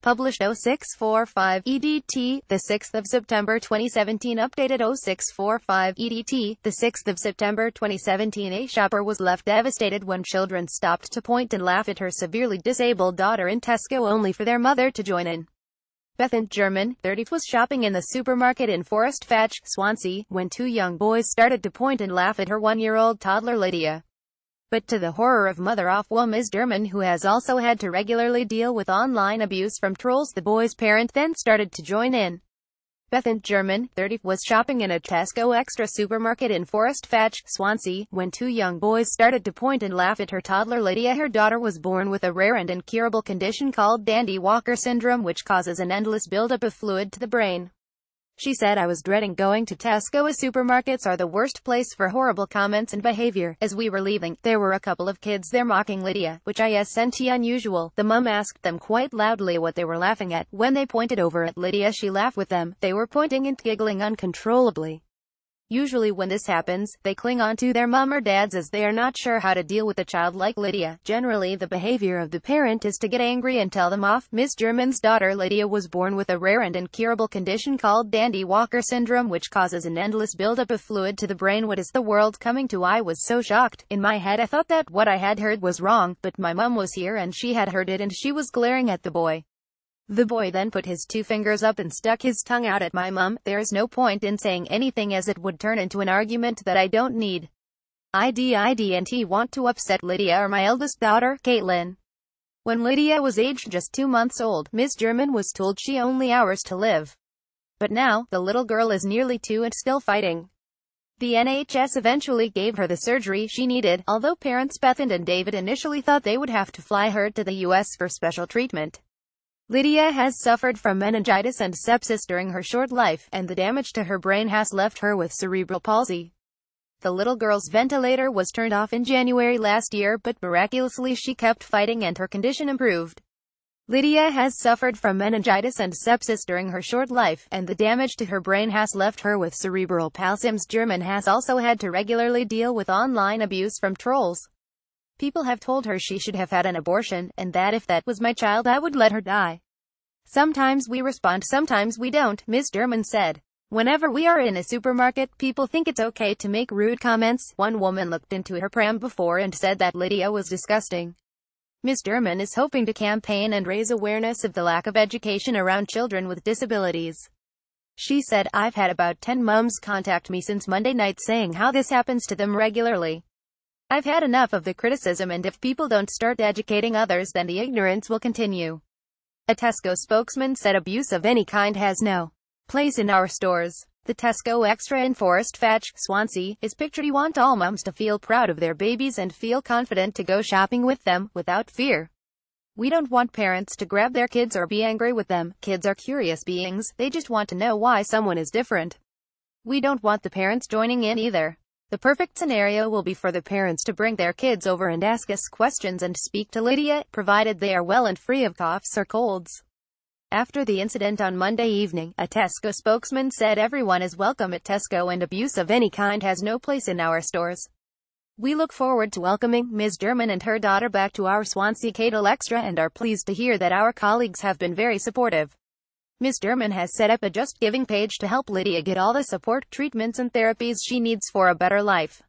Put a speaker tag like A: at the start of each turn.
A: Published 0645 EDT, the 6th of September 2017. Updated 0645 EDT, the 6th of September 2017. A shopper was left devastated when children stopped to point and laugh at her severely disabled daughter in Tesco only for their mother to join in. Bethan, German, 30, was shopping in the supermarket in Forest Fetch, Swansea, when two young boys started to point and laugh at her one-year-old toddler Lydia. But to the horror of mother-of-woman Ms. Derman, who has also had to regularly deal with online abuse from trolls, the boy's parent then started to join in. Bethan, German, 30, was shopping in a Tesco Extra supermarket in Forest Fetch, Swansea, when two young boys started to point and laugh at her toddler Lydia. Her daughter was born with a rare and incurable condition called Dandy Walker syndrome, which causes an endless buildup of fluid to the brain. She said, "I was dreading going to Tesco as supermarkets are the worst place for horrible comments and behavior. As we were leaving, there were a couple of kids there mocking Lydia, which I sent unusual. The mum asked them quite loudly what they were laughing at. When they pointed over at Lydia, she laughed with them. They were pointing and giggling uncontrollably. Usually when this happens, they cling on to their mum or dads as they are not sure how to deal with a child like Lydia. Generally, the behavior of the parent is to get angry and tell them off." Ms. German's daughter Lydia was born with a rare and incurable condition called Dandy Walker syndrome, which causes an endless buildup of fluid to the brain. "What is the world coming to? I was so shocked. In my head I thought that what I had heard was wrong, but my mum was here and she had heard it and she was glaring at the boy. The boy then put his two fingers up and stuck his tongue out at my mum. There's no point in saying anything as it would turn into an argument that I don't need. I didn't want to upset Lydia or my eldest daughter, Caitlin." When Lydia was aged just 2 months old, Ms. German was told she only hours to live. But now, the little girl is nearly 2 and still fighting. The NHS eventually gave her the surgery she needed, although parents Bethan and David initially thought they would have to fly her to the US for special treatment. Lydia has suffered from meningitis and sepsis during her short life, and the damage to her brain has left her with cerebral palsy. The little girl's ventilator was turned off in January last year, but miraculously she kept fighting and her condition improved. Lydia has suffered from meningitis and sepsis during her short life, and the damage to her brain has left her with cerebral palsy. Ms. German has also had to regularly deal with online abuse from trolls. People have told her she should have had an abortion, and that if that was my child I would let her die. Sometimes we respond, sometimes we don't, Ms. German said. Whenever we are in a supermarket, people think it's okay to make rude comments. One woman looked into her pram before and said that Lydia was disgusting. Ms. German is hoping to campaign and raise awareness of the lack of education around children with disabilities. She said, "I've had about 10 mums contact me since Monday night saying how this happens to them regularly. I've had enough of the criticism, and if people don't start educating others, then the ignorance will continue." A Tesco spokesman said abuse of any kind has no place in our stores. The Tesco Extra in Forest Fetch, Swansea, is pictured. "We want all mums to feel proud of their babies and feel confident to go shopping with them, without fear. We don't want parents to grab their kids or be angry with them. Kids are curious beings, they just want to know why someone is different. We don't want the parents joining in either. The perfect scenario will be for the parents to bring their kids over and ask us questions and speak to Lydia, provided they are well and free of coughs or colds." After the incident on Monday evening, a Tesco spokesman said, "Everyone is welcome at Tesco and abuse of any kind has no place in our stores. We look forward to welcoming Ms. German and her daughter back to our Swansea Cattle Extra and are pleased to hear that our colleagues have been very supportive." Ms. German has set up a Just Giving page to help Lydia get all the support, treatments and therapies she needs for a better life.